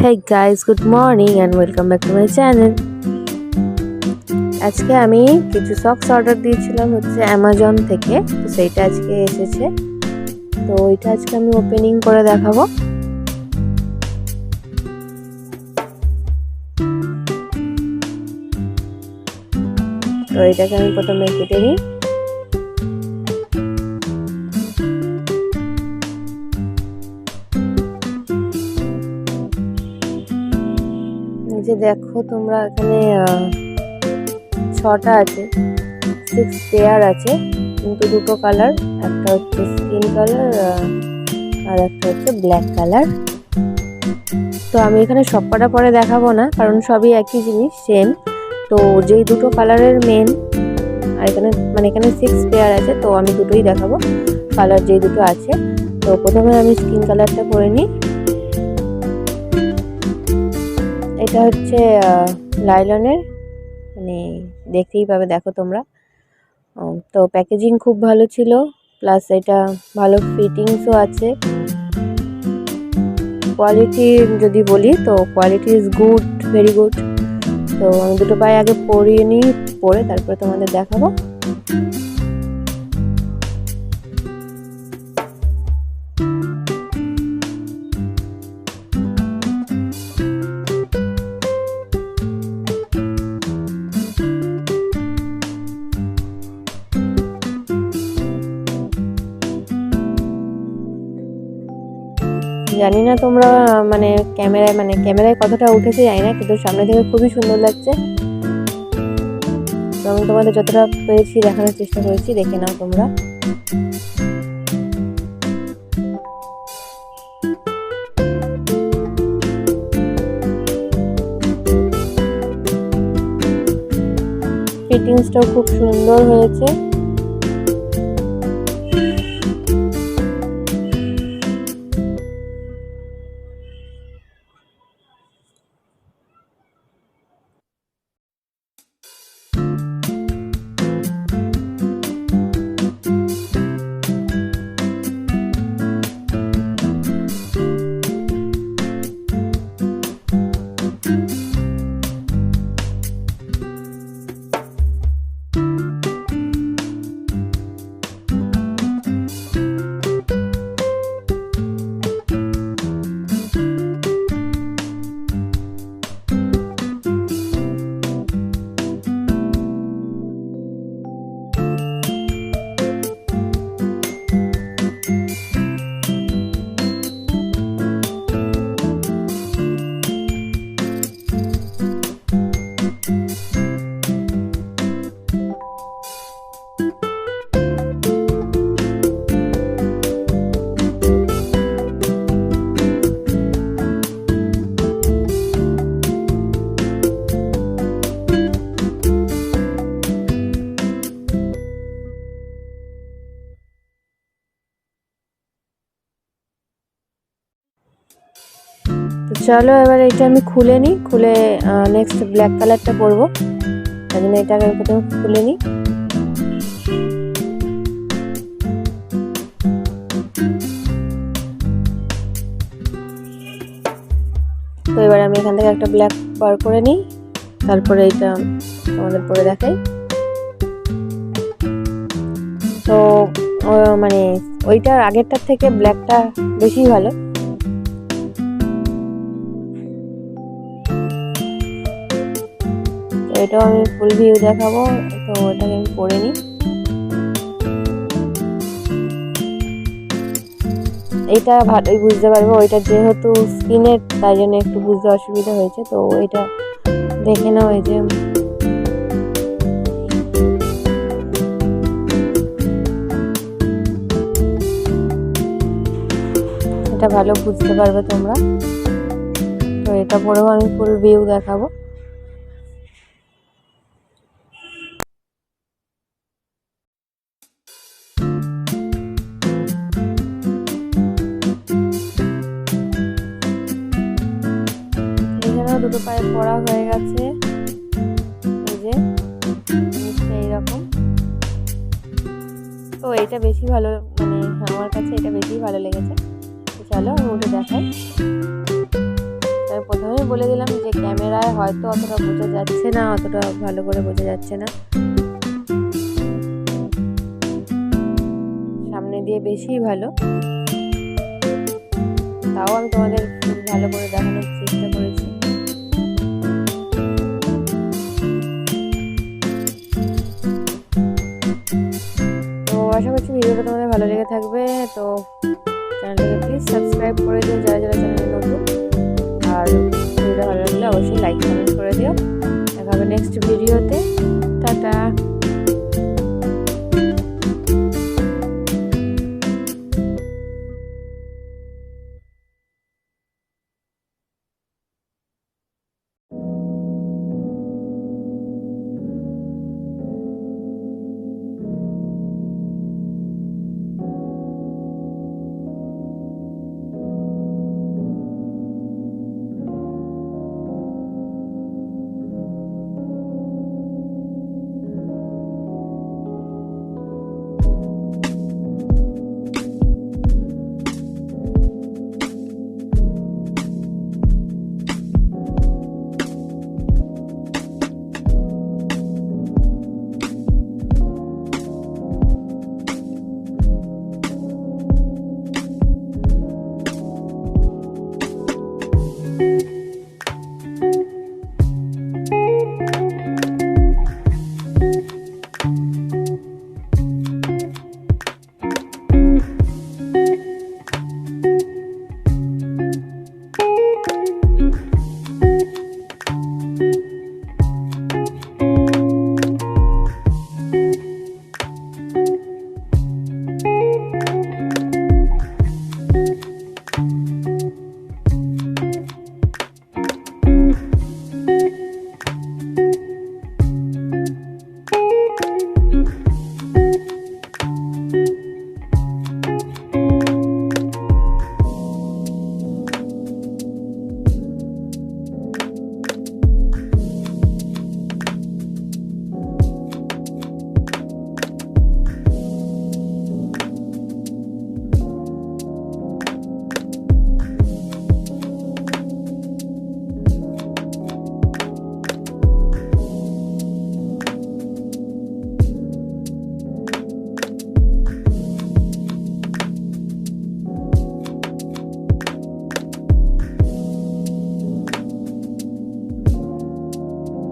Hey guys, good morning and welcome back to my channel. আজকে আমি কিছু socks order দিয়েছিলাম অ্যামাজন থেকে, তো সেইটা আজকে এসেছে। তো এটা আজকে আমি ওপেনিং করে দেখাবো। তো এটাকে আমি প্রথমে কেটে নিই। যে দেখো তোমরা এখানে 6টা আছে, 6 পেয়ার আছে, কিন্তু দুটো কালার, একটা হচ্ছে স্কিন কালার আর একটা হচ্ছে ব্ল্যাক কালার। তো আমি এখানে সবকটা পরে দেখাবো না, কারণ সবই একই জিনিস, সেম। তো যেই দুটো কালারের মেন, আর এখানে 6 পেয়ার আছে, তো আমি দুটোই দেখাবো কালার যেই দুটো আছে। তো প্রথমে আমি স্কিন কালারটা করে নিই। এটা হচ্ছে লাইলনের, মানে দেখতেই পাবে, দেখো তোমরা। তো প্যাকেজিং খুব ভালো ছিল, প্লাস এটা ভালো ফিটিংসও আছে। কোয়ালিটি যদি বলি তো quality is good, very good. তো আমি দুটো পায়ে আগে পরিয়ে নিই, পরে তারপরে তোমাদের দেখাবো। জানি না তোমরা ক্যামেরায় কতটা উঠেছে জানি না, কিন্তু সামনে থেকে খুবই সুন্দর লাগছে। তো আমি তোমাদের যতটা পেরেছি দেখানোর চেষ্টা করেছি, দেখে নাও তোমরা। ফিটিংসটাও খুব সুন্দর হয়েছে। তো চলো এবার এটা আমি খুলে নিই, খুলে নেক্সট ব্ল্যাক কালারটা পরবো। তাই জন্য এটাকে প্রথমে খুলে নিই। তো এবার আমি এখান থেকে একটা ব্ল্যাক বার করে নিই, তারপরে এটা আমাদের পরে দেখাই। তো ওইটার আগেরটার থেকে ব্ল্যাকটা বেশি ভালো। এটাও আমি ফুল ভিউ দেখাবো, তো ওটাকে আমি পরে নিই। এইটা ভালোই বুঝতে পারবো, ওইটা যেহেতু স্কিনের, তাই জন্য একটু বুঝতে অসুবিধা হয়েছে। তো এটা দেখে নাও, এই যে এটা ভালো বুঝতে পারবে তোমরা। তো এটা পরেও আমি ফুল ভিউ দেখাবো। দুটো পায়ে পরা হয়ে গেছে, এই যে এইরকম। তো এটা বেশি ভালো, আমার কাছে এটা বেশি ভালো লেগেছে। চলো আমি উঠে দেখাই। তারপর বলে দিলাম যে ক্যামেরায় হয়তো অতটা বোঝা যাচ্ছে না, অতটা ভালো করে বোঝা যাচ্ছে না, সামনে দিয়ে বেশি ভালো। তাও আমি তোমাদের ভালো করে দেখানোর চেষ্টা করেছি। তো আশা করছি ভিডিওটা তোমাদের ভালো লেগে থাকবে। তো চ্যানেলটাকে প্লিজ সাবস্ক্রাইব করে দিও যারা যারা চ্যানেলে নতুন, আর ভিডিওটা ভালো লাগলে অবশ্যই লাইক কমেন্ট করে দিও। দেখা হবে নেক্সট ভিডিওতে।